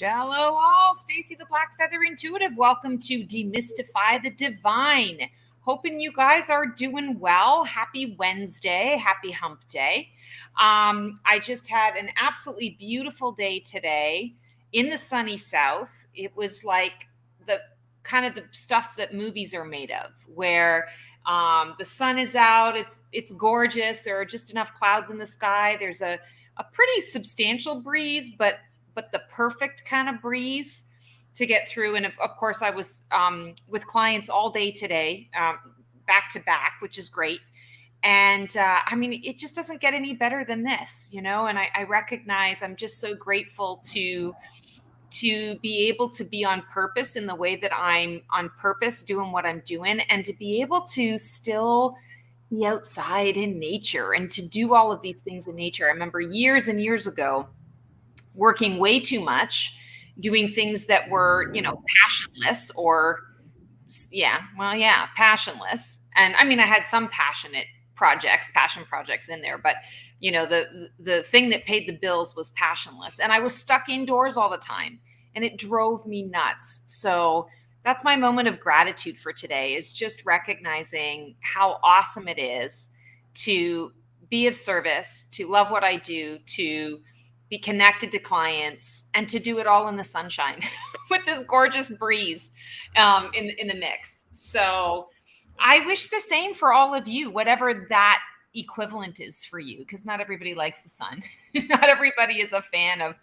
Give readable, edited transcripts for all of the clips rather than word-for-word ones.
Hello all, Stacy the Black Feather Intuitive. Welcome to Demystify the Divine. Hoping you guys are doing well. Happy Wednesday, happy hump day. I just had an absolutely beautiful day today in the sunny South. It was like the kind of the stuff that movies are made of, where the sun is out, it's gorgeous. There are just enough clouds in the sky. There's a pretty substantial breeze, but the perfect kind of breeze to get through. And of course, I was with clients all day today, back to back, which is great. And I mean, it just doesn't get any better than this, you know. And I recognize I'm just so grateful to be able to be on purpose in the way that I'm on purpose doing what I'm doing, and to be able to still be outside in nature and to do all of these things in nature. I remember years and years ago working way too much, doing things that were, passionless passionless. And I mean, I had some passion projects in there, but the thing that paid the bills was passionless. And I was stuck indoors all the time and it drove me nuts. So that's my moment of gratitude for today, is just recognizing how awesome it is to be of service, to love what I do, to be connected to clients, and to do it all in the sunshine with this gorgeous breeze in the mix. So I wish the same for all of you, whatever that equivalent is for you, because not everybody likes the sun. Not everybody is a fan of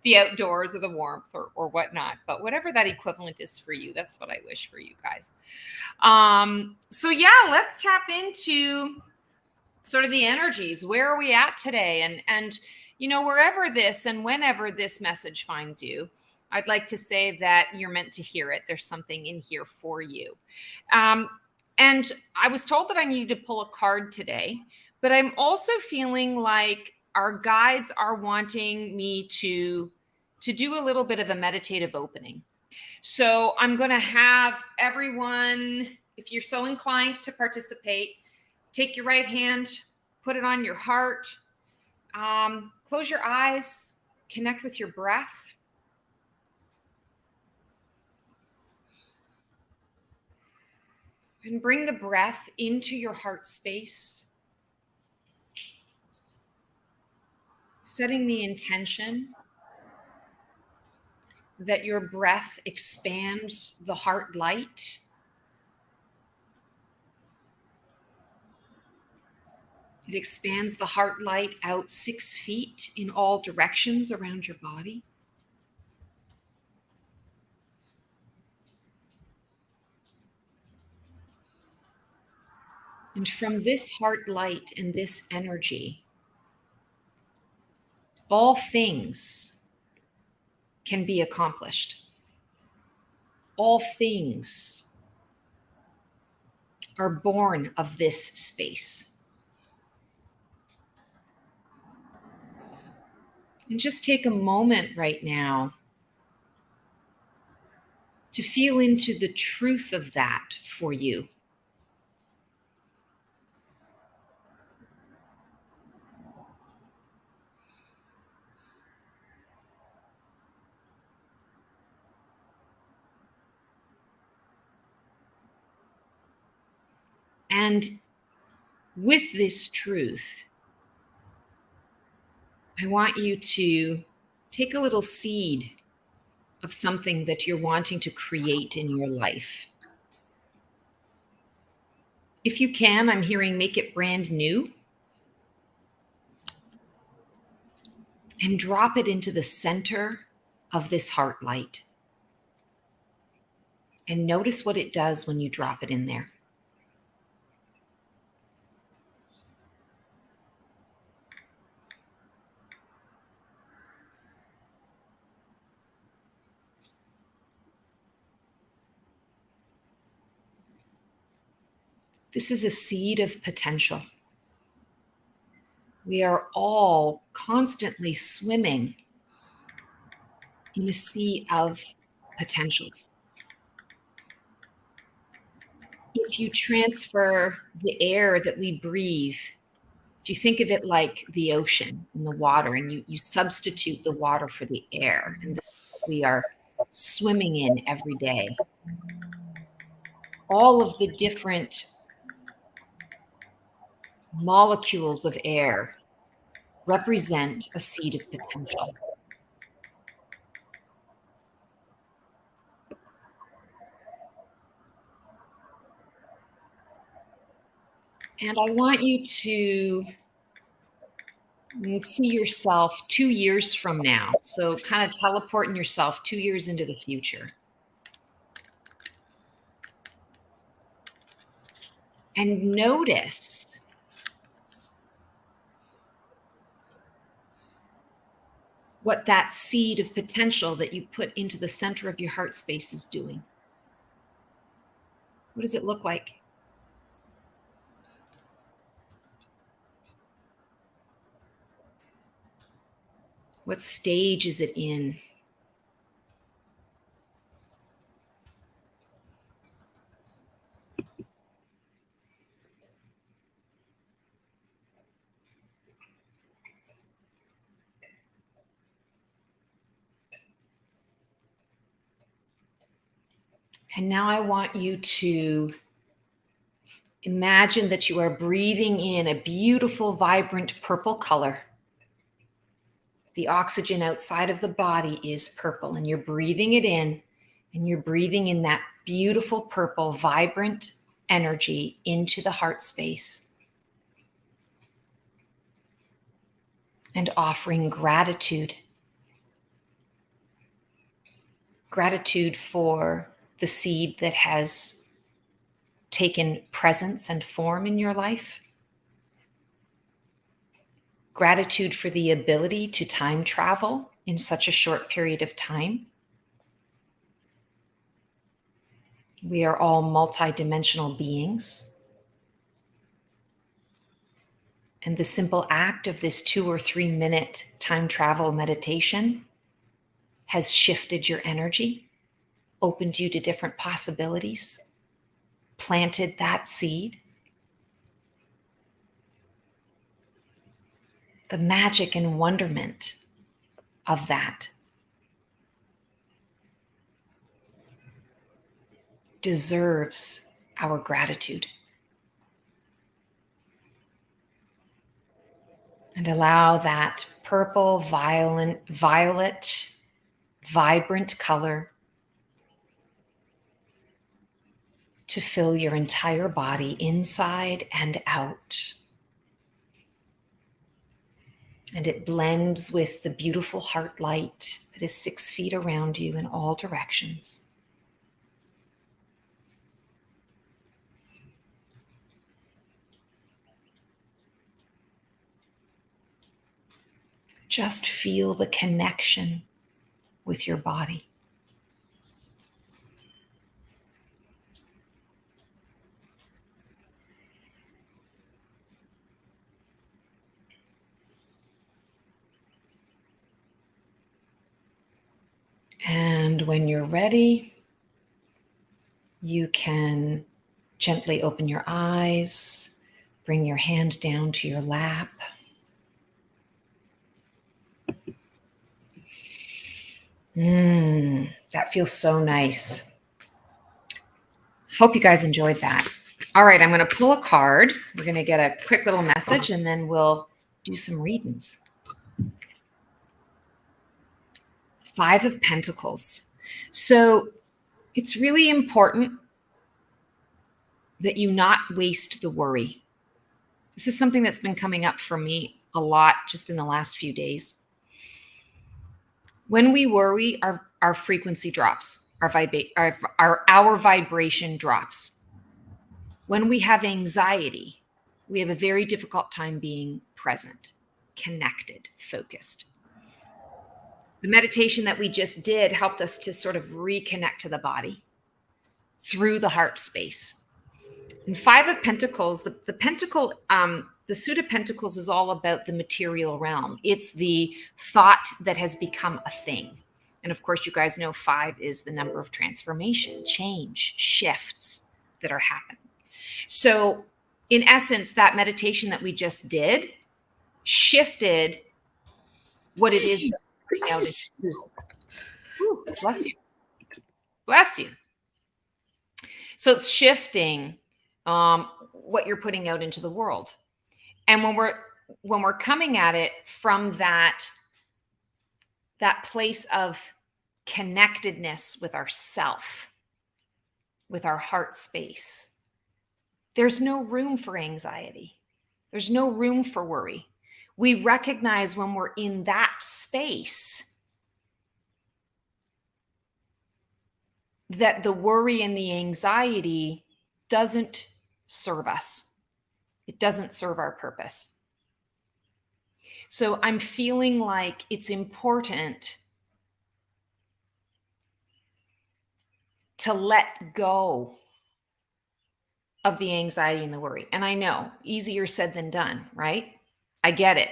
the outdoors or the warmth or whatnot, but whatever that equivalent is for you, that's what I wish for you guys. So yeah, let's tap into sort of the energies. Where are we at today? And wherever this and whenever this message finds you, I'd like to say that you're meant to hear it. There's something in here for you. And I was told that I needed to pull a card today, but I'm also feeling like our guides are wanting me to do a little bit of a meditative opening. So I'm going to have everyone, if you're so inclined to participate, take your right hand, put it on your heart. Close your eyes, connect with your breath. And bring the breath into your heart space, setting the intention that your breath expands the heart light. It expands the heart light out 6 feet in all directions around your body. And from this heart light and this energy, all things can be accomplished. All things are born of this space. And just take a moment right now to feel into the truth of that for you. And with this truth, I want you to take a little seed of something that you're wanting to create in your life. If you can, I'm hearing make it brand new. And drop it into the center of this heart light. And notice what it does when you drop it in there. This is a seed of potential. We are all constantly swimming in a sea of potentials. If you transfer the air that we breathe, if you think of it like the ocean and the water, and you substitute the water for the air, and this we are swimming in every day. All of the different molecules of air represent a seed of potential. And I want you to see yourself 2 years from now. So kind of teleporting yourself 2 years into the future. And notice what that seed of potential that you put into the center of your heart space is doing. What does it look like? What stage is it in? And now I want you to imagine that you are breathing in a beautiful, vibrant purple color. The oxygen outside of the body is purple, and you're breathing it in, and you're breathing in that beautiful purple, vibrant energy into the heart space. And offering gratitude. Gratitude for the seed that has taken presence and form in your life. Gratitude for the ability to time travel in such a short period of time. We are all multidimensional beings. And the simple act of this 2 or 3 minute time travel meditation has shifted your energy, opened you to different possibilities, planted that seed. The magic and wonderment of that deserves our gratitude. And allow that purple, violet, vibrant color to fill your entire body inside and out. And it blends with the beautiful heart light that is 6 feet around you in all directions. Just feel the connection with your body. And when you're ready, you can gently open your eyes, bring your hand down to your lap. That feels so nice. Hope you guys enjoyed that. All right, I'm going to pull a card. We're going to get a quick little message and then we'll do some readings. 5 of Pentacles. So it's really important that you not waste the worry. This is something that's been coming up for me a lot just in the last few days. When we worry, our frequency drops, our vibration drops. When we have anxiety, we have a very difficult time being present, connected, focused. The meditation that we just did helped us to sort of reconnect to the body through the heart space. And 5 of Pentacles, the pentacle, the suit of Pentacles is all about the material realm. It's the thought that has become a thing. And of course, you guys know 5 is the number of transformation, change, shifts that are happening. So in essence, that meditation that we just did shifted what it is. Ooh, bless you. Bless you. So it's shifting what you're putting out into the world. And when we're coming at it from that place of connectedness with ourself, with our heart space, there's no room for anxiety. There's no room for worry. We recognize when we're in that space that the worry and the anxiety doesn't serve us. It doesn't serve our purpose. So I'm feeling like it's important to let go of the anxiety and the worry. And I know, easier said than done, right? I get it.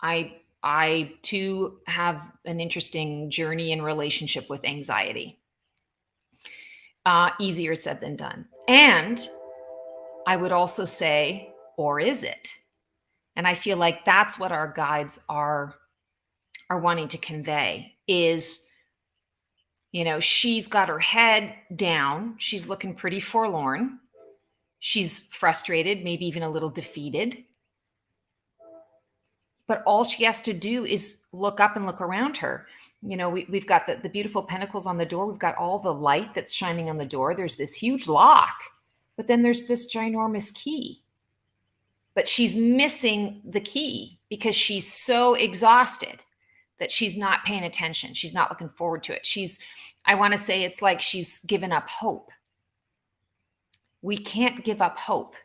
I too have an interesting journey and relationship with anxiety. Easier said than done. And I would also say, or is it? And I feel like that's what our guides are wanting to convey is, she's got her head down. She's looking pretty forlorn. She's frustrated, maybe even a little defeated. But all she has to do is look up and look around her. We've got the beautiful pentacles on the door. We've got all the light that's shining on the door. There's this huge lock, but then there's this ginormous key. But she's missing the key because she's so exhausted that she's not paying attention. She's not looking forward to it. I want to say it's like she's given up hope. We can't give up hope.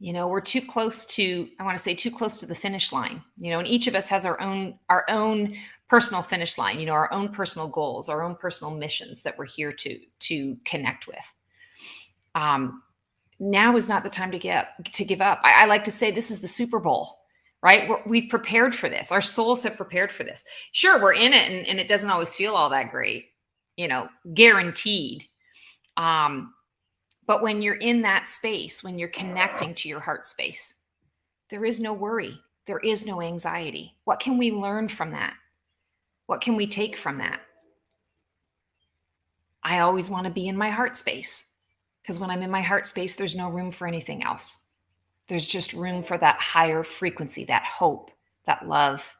We're too close to the finish line, and each of us has our own personal finish line, our own personal goals, our own personal missions that we're here to connect with. Now is not the time to give up. I like to say this is the Super Bowl, right? We've prepared for this. Our souls have prepared for this. Sure, we're in it and it doesn't always feel all that great, guaranteed. But when you're in that space, when you're connecting to your heart space, there is no worry. There is no anxiety. What can we learn from that? What can we take from that? I always want to be in my heart space because when I'm in my heart space, there's no room for anything else. There's just room for that higher frequency, that hope, that love,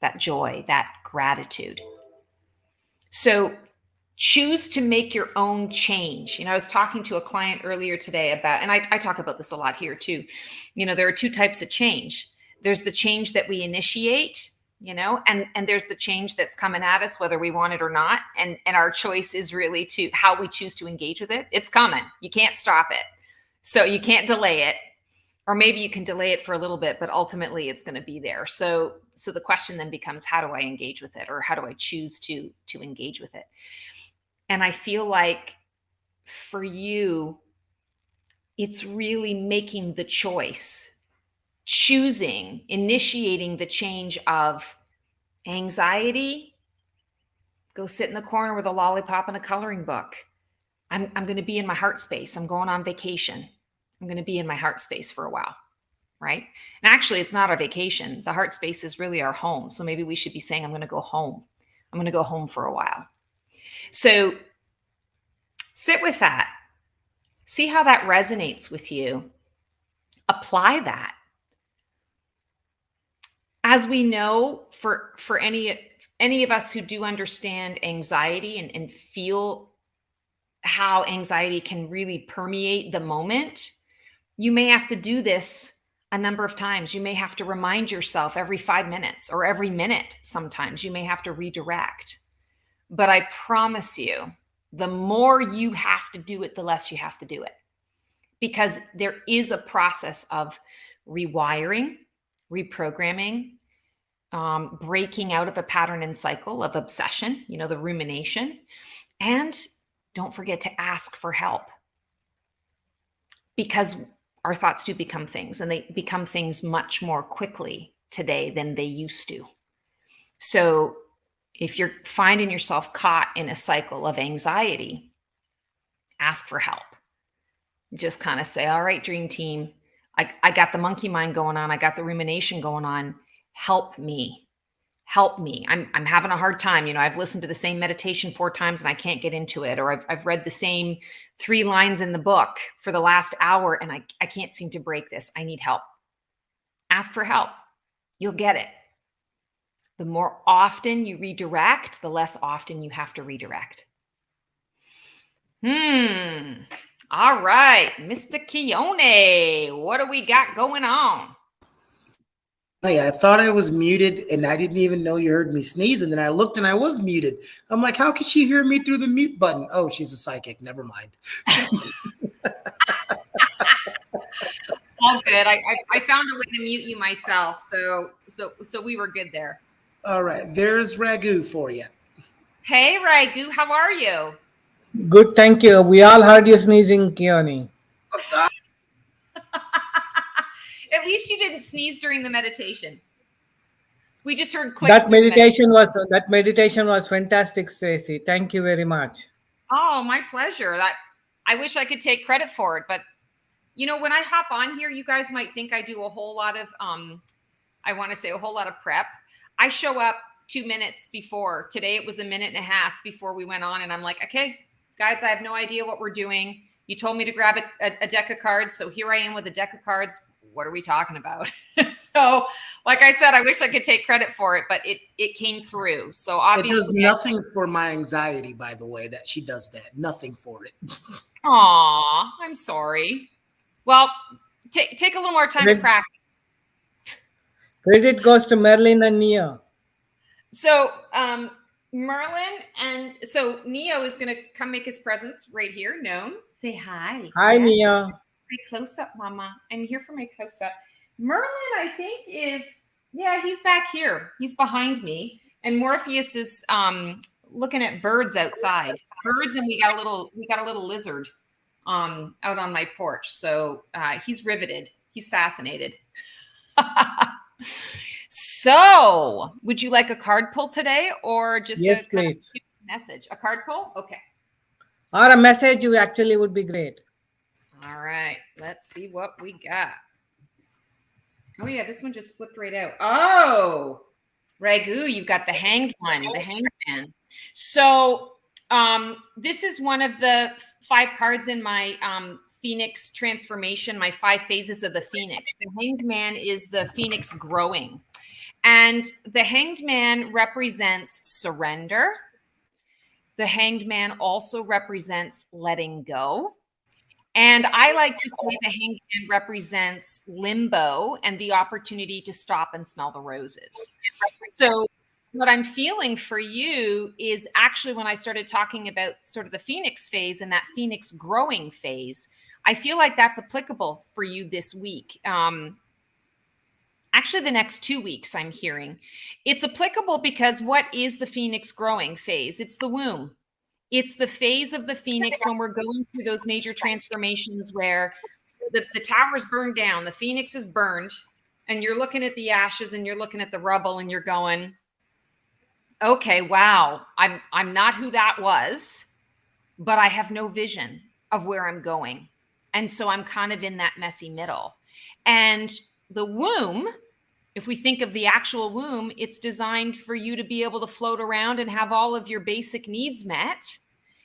that joy, that gratitude. So choose to make your own change. I was talking to a client earlier today about, and I talk about this a lot here too. There are two types of change. There's the change that we initiate, and there's the change that's coming at us, whether we want it or not. And our choice is really to how we choose to engage with it. It's coming. You can't stop it. So you can't delay it. Or maybe you can delay it for a little bit, but ultimately it's going to be there. So the question then becomes, how do I engage with it? Or how do I choose to engage with it? And I feel like for you, it's really making the choice, initiating the change of anxiety. Go sit in the corner with a lollipop and a coloring book. I'm going to be in my heart space. I'm going on vacation. I'm going to be in my heart space for a while, right? And actually, it's not our vacation. The heart space is really our home. So maybe we should be saying, I'm going to go home. I'm going to go home for a while. So sit with that. See how that resonates with you. Apply that. As we know, for any of us who do understand anxiety and feel how anxiety can really permeate the moment, you may have to do this a number of times. You may have to remind yourself every 5 minutes or every minute. Sometimes you may have to redirect. But I promise you, the more you have to do it, the less you have to do it. Because there is a process of rewiring, reprogramming, breaking out of a pattern and cycle of obsession, the rumination. And don't forget to ask for help. Because our thoughts do become things, and they become things much more quickly today than they used to. So if you're finding yourself caught in a cycle of anxiety, ask for help. Just kind of say, all right, dream team, I got the monkey mind going on. I got the rumination going on. Help me. help me. I'm having a hard time. I've listened to the same meditation 4 times and I can't get into it. Or I've read the same 3 lines in the book for the last hour and I can't seem to break this. I need help. Ask for help. You'll get it. The more often you redirect, the less often you have to redirect. All right, Mr. Keone, what do we got going on? Hey, I thought I was muted and I didn't even know you heard me sneeze. And then I looked and I was muted. I'm like, how could she hear me through the mute button? Oh, she's a psychic. Never mind. All good. I found a way to mute you myself. So we were good there. All right. There's Ragu for you. Hey, Ragu. How are you? Good, thank you. We all heard you sneezing, Keone. At least you didn't sneeze during the meditation. We just heard clicks. That meditation was fantastic, Stacey. Thank you very much. Oh, my pleasure. I wish I could take credit for it, but when I hop on here, you guys might think I do a whole lot of I want to say a whole lot of prep. I show up 2 minutes before. Today it was a minute and a half before we went on, and I'm like, okay, guys, I have no idea what we're doing. You told me to grab a deck of cards, so here I am with a deck of cards. What are we talking about? So, like I said, I wish I could take credit for it, but it came through. So obviously, it does nothing for my anxiety, by the way, that she does that. Nothing for it. Aw, I'm sorry. Well, take a little more time to practice. Credit goes to Merlin and Neo. So, Merlin and so Neo is going to come make his presence right here. Known. Say hi. Hi, yes. Neo. My close-up, Mama. I'm here for my close-up. Merlin, I think he's back here. He's behind me. And Morpheus is looking at birds outside. Birds, and we got a little lizard out on my porch. So he's riveted. He's fascinated. So, would you like a card pull today, or just yes, please. Message? A card pull? Okay. Or a message, you actually would be great. All right. Let's see what we got. Oh yeah, this one just flipped right out. Oh, Ragu, you've got the hanged one, the hanged man. So, this is one of the 5 cards in my Phoenix transformation, my 5 phases of the Phoenix. The hanged man is the Phoenix growing. And the hanged man represents surrender. The hanged man also represents letting go. And I like to say the hanged man represents limbo and the opportunity to stop and smell the roses. So what I'm feeling for you is actually when I started talking about sort of the Phoenix phase and that Phoenix growing phase, I feel like that's applicable for you this week. Actually, the next 2 weeks, I'm hearing. It's applicable because what is the Phoenix growing phase? It's the womb. It's the phase of the Phoenix when we're going through those major transformations where the tower's burned down, the Phoenix is burned, and you're looking at the ashes and you're looking at the rubble and you're going, okay, wow, I'm not who that was, but I have no vision of where I'm going. And so I'm kind of in that messy middle. And the womb, if we think of the actual womb, it's designed for you to be able to float around and have all of your basic needs met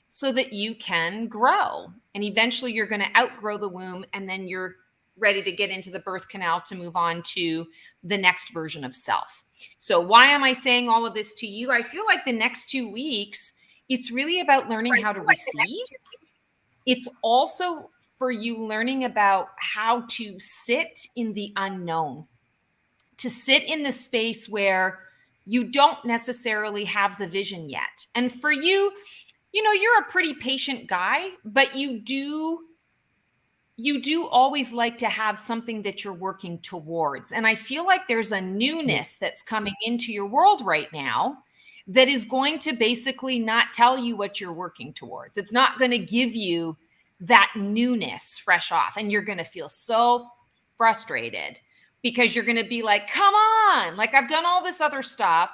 so that you can grow. And eventually you're going to outgrow the womb, and then you're ready to get into the birth canal to move on to the next version of self. So why am I saying all of this to you? I feel like the next 2 weeks, it's really about learning how to receive. It's also for you learning about how to sit in the unknown, to sit in the space where you don't necessarily have the vision yet. And for you, you're a pretty patient guy, but you do always like to have something that you're working towards. And I feel like there's a newness that's coming into your world right now that is going to basically not tell you what you're working towards. It's not going to give you that newness fresh off. And you're going to feel so frustrated because you're going to be like, come on, like I've done all this other stuff.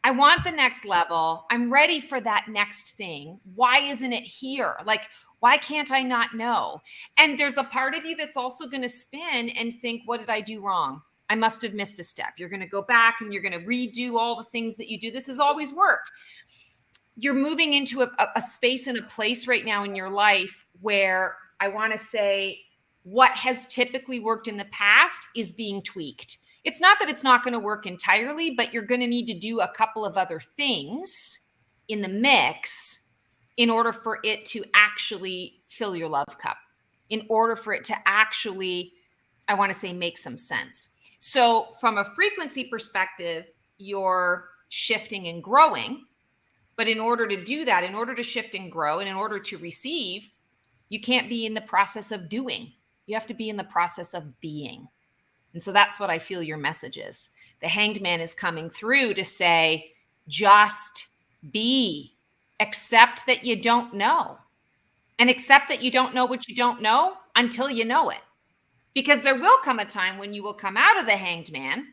I want the next level. I'm ready for that next thing. Why isn't it here? Like, why can't I not know? And there's a part of you that's also going to spin and think, what did I do wrong? I must have missed a step. You're going to go back and you're going to redo all the things that you do. This has always worked. You're moving into a space and a place right now in your life where I want to say what has typically worked in the past is being tweaked. It's not that it's not going to work entirely, but you're going to need to do a couple of other things in the mix in order for it to actually fill your love cup, in order for it to actually, I want to say, make some sense. So from a frequency perspective, you're shifting and growing. But in order to do that, in order to shift and grow, and in order to receive, you can't be in the process of doing. You have to be in the process of being. And so that's what I feel your message is. The Hanged Man is coming through to say, just be. Accept that you don't know. And accept that you don't know what you don't know until you know it. Because there will come a time when you will come out of the Hanged Man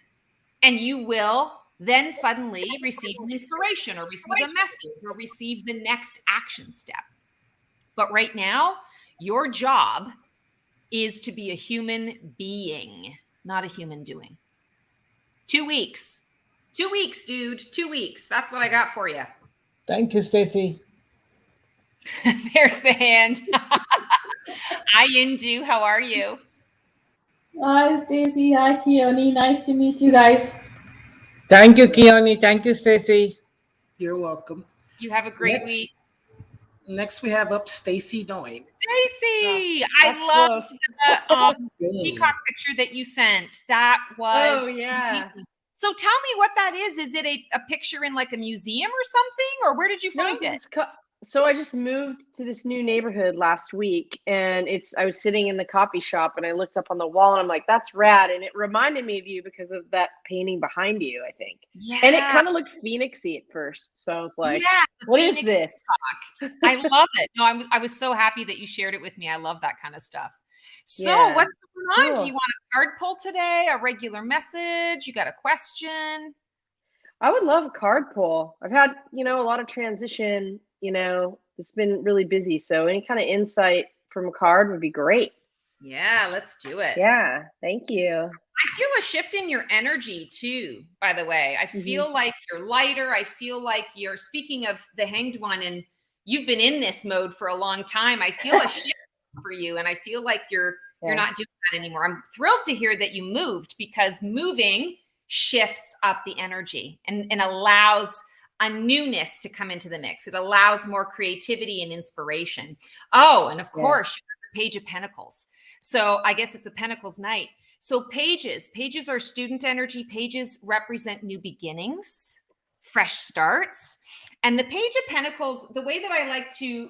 and you will then suddenly receive an inspiration or receive a message or receive the next action step. But right now, your job is to be a human being, not a human doing. 2 weeks. 2 weeks, dude. 2 weeks. That's what I got for you. Thank you, Stacy. There's the hand. Hi, Indu. How are you? Hi, Stacy. Hi, Keone. Nice to meet you guys. Thank you, Keone. Thank you, Stacy. You're welcome. You have a great week. Next, we have up Stacy Noy. Stacy, That's I love close. the peacock picture that you sent. That was amazing. So tell me what that is. Is it a picture in like a museum or something? Or where did you find it? So I just moved to this new neighborhood last week, and I was sitting in the coffee shop and I looked up on the wall and I'm like, that's rad. And it reminded me of you because of that painting behind you, I think. Yeah. And it kind of looked phoenixy at first. So I was like, what is this? I love it. No, I was so happy that you shared it with me. I love that kind of stuff. So what's going on? Cool. Do you want a card pull today? A regular message? You got a question? I would love a card pull. I've had, a lot of transition, it's been really busy. So any kind of insight from a card would be great. Yeah, let's do it. Yeah, thank you. I feel a shift in your energy too, by the way. I feel like you're lighter. I feel like you're, speaking of the Hanged One, and you've been in this mode for a long time. I feel a shift for you, and I feel like you're not doing that anymore. I'm thrilled to hear that you moved, because moving shifts up the energy and allows a newness to come into the mix. It allows more creativity and inspiration. Oh, and of course, you have the Page of Pentacles. So I guess it's a Pentacles night. So pages are student energy. Pages represent new beginnings, fresh starts. And the Page of Pentacles, the way that I like to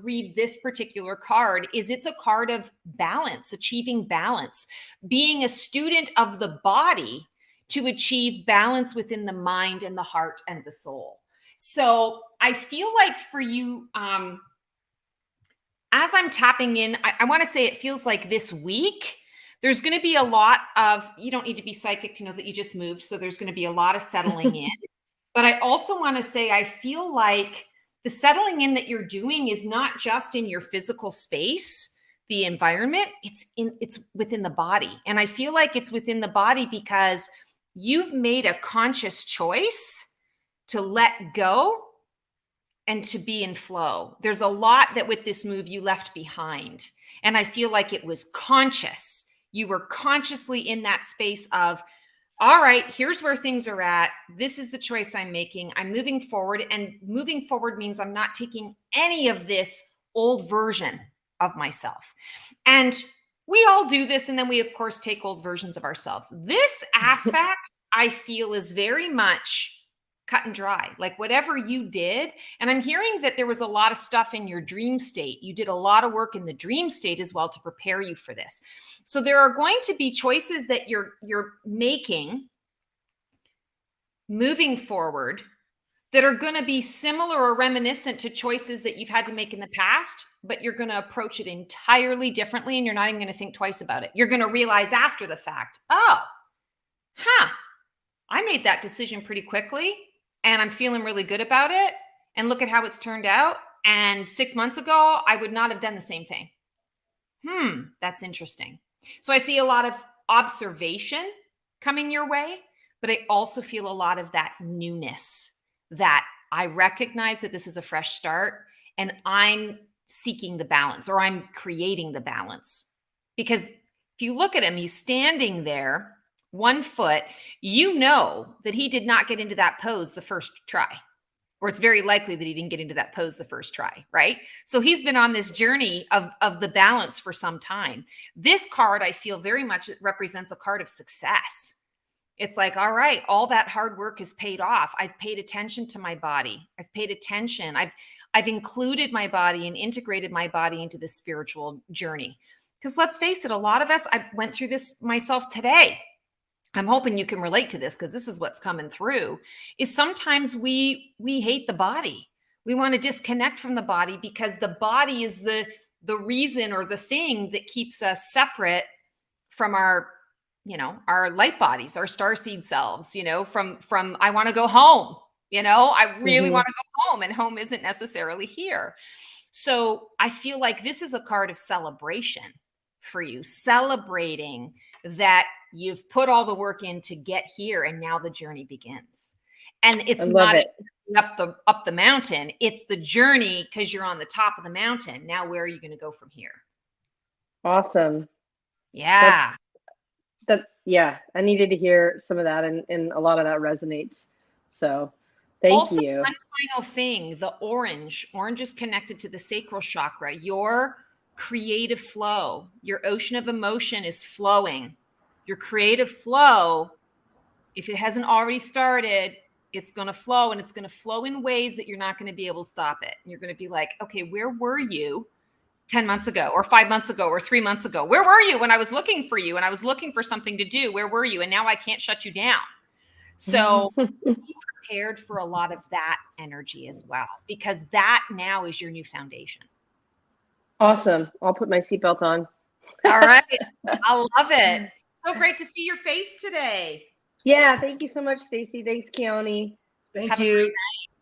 read this particular card is it's a card of balance, achieving balance, being a student of the body to achieve balance within the mind and the heart and the soul. So I feel like for you, as I'm tapping in, I want to say it feels like this week, there's going to be a lot of, you don't need to be psychic to know that you just moved. So there's going to be a lot of settling in. But I also want to say, I feel like the settling in that you're doing is not just in your physical space, the environment, it's within the body. And I feel like it's within the body because you've made a conscious choice to let go and to be in flow. There's a lot that with this move you left behind. And I feel like it was conscious. You were consciously in that space of, all right, here's where things are at. This is the choice I'm making. I'm moving forward. And moving forward means I'm not taking any of this old version of myself. And we all do this. And then we, of course, take old versions of ourselves. This aspect, I feel, is very much cut and dry, like whatever you did. And I'm hearing that there was a lot of stuff in your dream state. You did a lot of work in the dream state as well to prepare you for this. So there are going to be choices that you're making moving forward that are going to be similar or reminiscent to choices that you've had to make in the past, but you're going to approach it entirely differently. And you're not even going to think twice about it. You're going to realize after the fact, I made that decision pretty quickly and I'm feeling really good about it. And look at how it's turned out. And 6 months ago, I would not have done the same thing. That's interesting. So I see a lot of observation coming your way, but I also feel a lot of that newness, that I recognize that this is a fresh start and I'm seeking the balance, or I'm creating the balance. Because if you look at him, he's standing there, 1 foot, you know that he did not get into that pose the first try, or it's very likely that he didn't get into that pose the first try, right? So he's been on this journey of the balance for some time. This card, I feel very much represents a card of success. It's like, all right, all that hard work has paid off. I've paid attention to my body. I've paid attention. I've included my body and integrated my body into the spiritual journey. Because let's face it, a lot of us, I went through this myself today. I'm hoping you can relate to this, because this is what's coming through, is sometimes we hate the body. We want to disconnect from the body because the body is the reason or the thing that keeps us separate from our light bodies, our starseed selves, from I want to go home, I really want to go home, and home isn't necessarily here. So I feel like this is a card of celebration for you, celebrating that you've put all the work in to get here, and now the journey begins. And it's not up the mountain, it's the journey, because you're on the top of the mountain. Now where are you going to go from here? Awesome. Yeah. Yeah, I needed to hear some of that, and a lot of that resonates. So thank you. One final thing, the orange is connected to the sacral chakra. Your creative flow, your ocean of emotion is flowing. Your creative flow, if it hasn't already started, it's going to flow, and it's going to flow in ways that you're not going to be able to stop it. And you're going to be like, okay, where were you 10 months ago, or 5 months ago, or 3 months ago? Where were you when I was looking for you and I was looking for something to do? Where were you? And now I can't shut you down. So be prepared for a lot of that energy as well, because that now is your new foundation. Awesome. I'll put my seatbelt on. All right. I love it. So great to see your face today. Yeah. Thank you so much, Stacey. Thanks, Keone. Thank you.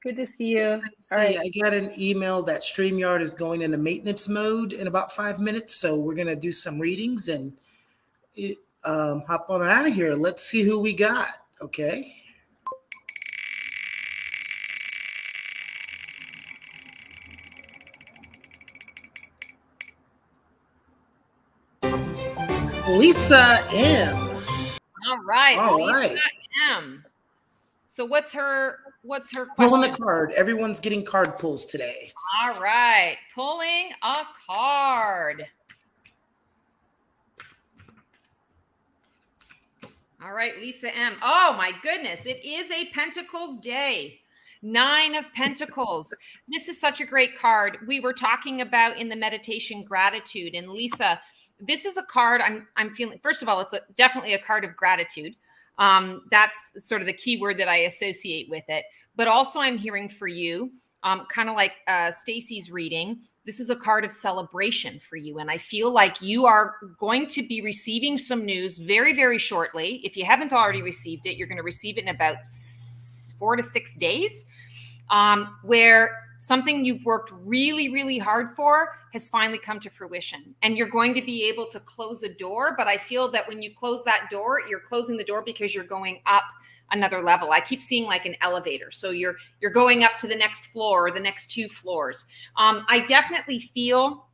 Good to see you. All right. I got an email that StreamYard is going into maintenance mode in about 5 minutes. So we're going to do some readings and hop on out of here. Let's see who we got. Okay. Lisa M. All right. All Lisa right. M. So what's her question? Pulling a card. Everyone's getting card pulls today. All right. Pulling a card. All right, Lisa M. Oh my goodness. It is a Pentacles day. 9 of Pentacles. This is such a great card. We were talking about in the meditation gratitude. And Lisa, this is a card I'm feeling, first of all, it's definitely a card of gratitude. That's sort of the key word that I associate with it. But also I'm hearing for you, kind of like Stacey's reading, this is a card of celebration for you. And I feel like you are going to be receiving some news very, very shortly. If you haven't already received it, you're going to receive it in about 4 to 6 days, where something you've worked really, really hard for has finally come to fruition. And you're going to be able to close a door. But I feel that when you close that door, you're closing the door because you're going up another level. I keep seeing like an elevator. So you're going up to the next floor or the next 2 floors. I definitely feel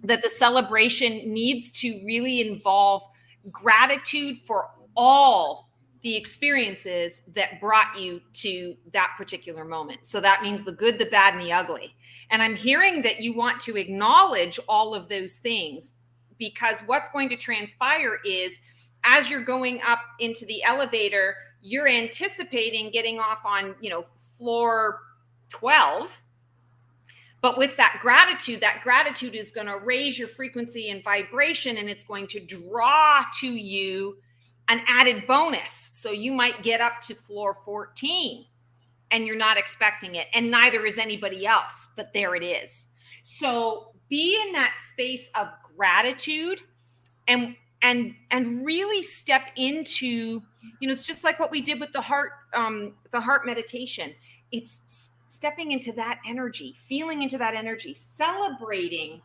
that the celebration needs to really involve gratitude for all the experiences that brought you to that particular moment. So that means the good, the bad, and the ugly. And I'm hearing that you want to acknowledge all of those things, because what's going to transpire is as you're going up into the elevator, you're anticipating getting off on, floor 12. But with that gratitude is going to raise your frequency and vibration, and it's going to draw to you an added bonus. So you might get up to floor 14 and you're not expecting it. And neither is anybody else, but there it is. So be in that space of gratitude and really step into, it's just like what we did with the heart meditation. It's stepping into that energy, feeling into that energy, celebrating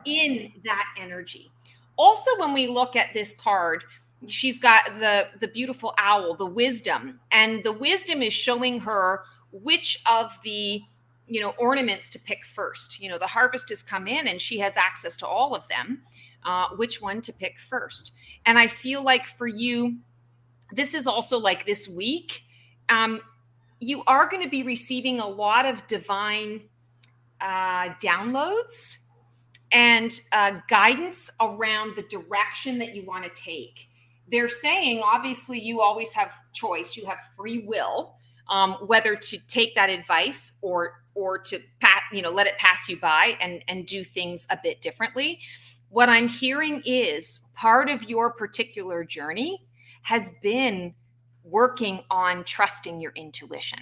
in that energy. Also, when we look at this card, she's got the beautiful owl, the wisdom, and the wisdom is showing her which of the, you know, ornaments to pick first. You know, the harvest has come in and she has access to all of them, which one to pick first. And I feel like for you, this is also like this week, you are going to be receiving a lot of divine downloads and guidance around the direction that you want to take. They're saying, obviously, you always have choice. You have free will, whether to take that advice or to let it pass you by and do things a bit differently. What I'm hearing is part of your particular journey has been working on trusting your intuition,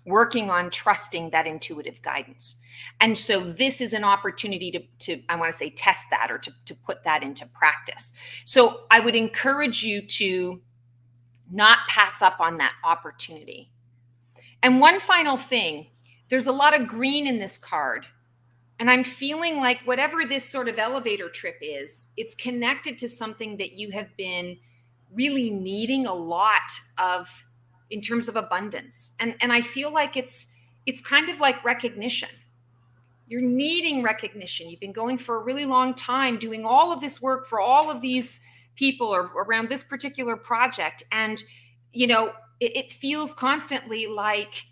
working on trusting that intuitive guidance. And so this is an opportunity to I want to say, test that, or to put that into practice. So I would encourage you to not pass up on that opportunity. And one final thing, there's a lot of green in this card. And I'm feeling like whatever this sort of elevator trip is, it's connected to something that you have been really needing a lot of in terms of abundance. And I feel like it's kind of like recognition. You're needing recognition. You've been going for a really long time, doing all of this work for all of these people or around this particular project. And, you know, it feels constantly like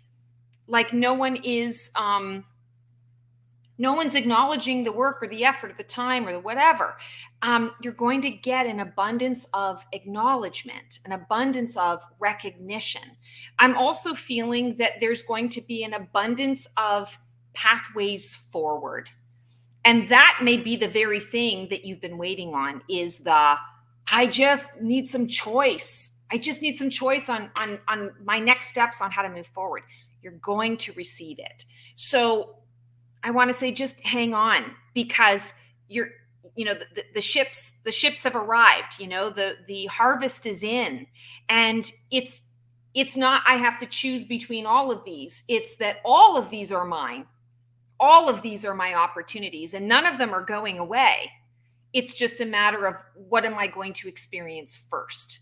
no one is, no one's acknowledging the work or the effort or the time or the whatever. You're going to get an abundance of acknowledgement, an abundance of recognition. I'm also feeling that there's going to be an abundance of pathways forward. And that may be the very thing that you've been waiting on, is I just need some choice. I just need some choice on my next steps on how to move forward. You're going to receive it. So I want to say, just hang on, because the ships have arrived. You know, the harvest is in, and it's not, I have to choose between all of these. It's that all of these are mine. All of these are my opportunities, and none of them are going away. It's just a matter of, what am I going to experience first?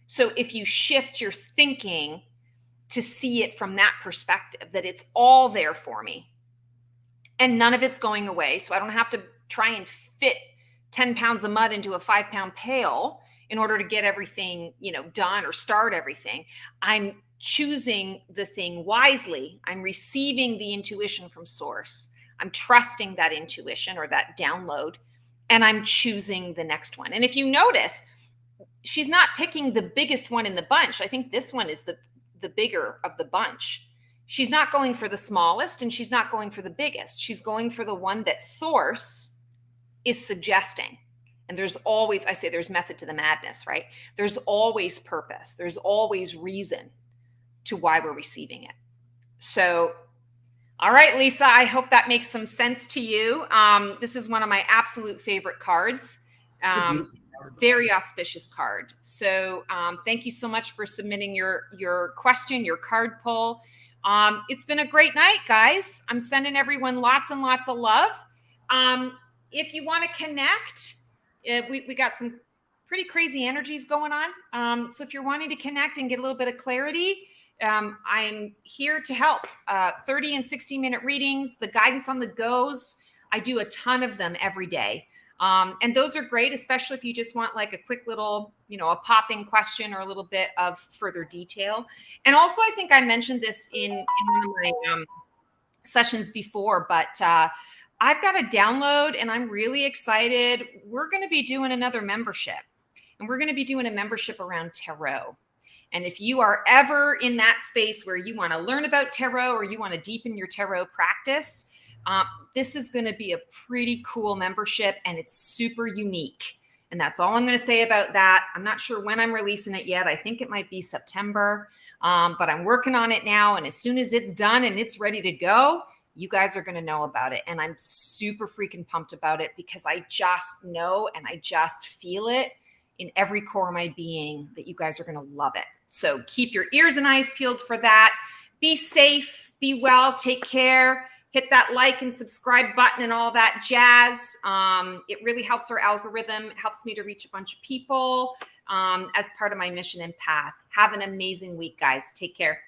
So if you shift your thinking to see it from that perspective, that it's all there for me, and none of it's going away. So I don't have to try and fit 10 pounds of mud into a 5-pound pail in order to get everything, done or start everything. I'm choosing the thing wisely. I'm receiving the intuition from source. I'm trusting that intuition or that download, and I'm choosing the next one. And if you notice, she's not picking the biggest one in the bunch. I think this one is the bigger of the bunch. She's not going for the smallest, and she's not going for the biggest. She's going for the one that source is suggesting. And there's always, I say, there's method to the madness, right? There's always purpose. There's always reason to why we're receiving it. So, all right, Lisa, I hope that makes some sense to you. This is one of my absolute favorite cards. Very auspicious card. So thank you so much for submitting your question, your card pull. It's been a great night, guys. I'm sending everyone lots and lots of love. If you want to connect, we got some pretty crazy energies going on. So if you're wanting to connect and get a little bit of clarity, I'm here to help. 30 and 60-minute readings, the guidance on the goes. I do a ton of them every day. And those are great, especially if you just want like a quick little, a popping question or a little bit of further detail. And also, I think I mentioned this in one of my sessions before, but I've got a download and I'm really excited. We're going to be doing another membership, and we're going to be doing a membership around tarot. And if you are ever in that space where you want to learn about tarot or you want to deepen your tarot practice, this is going to be a pretty cool membership, and it's super unique. And that's all I'm going to say about that. I'm not sure when I'm releasing it yet. I think it might be September, but I'm working on it now. And as soon as it's done and it's ready to go, you guys are going to know about it. And I'm super freaking pumped about it, because I just know and I just feel it in every core of my being that you guys are going to love it. So keep your ears and eyes peeled for that. Be safe, be well, take care. Hit that like and subscribe button and all that jazz. It really helps our algorithm. It helps me to reach a bunch of people. as part of my mission and path. Have an amazing week, guys. Take care.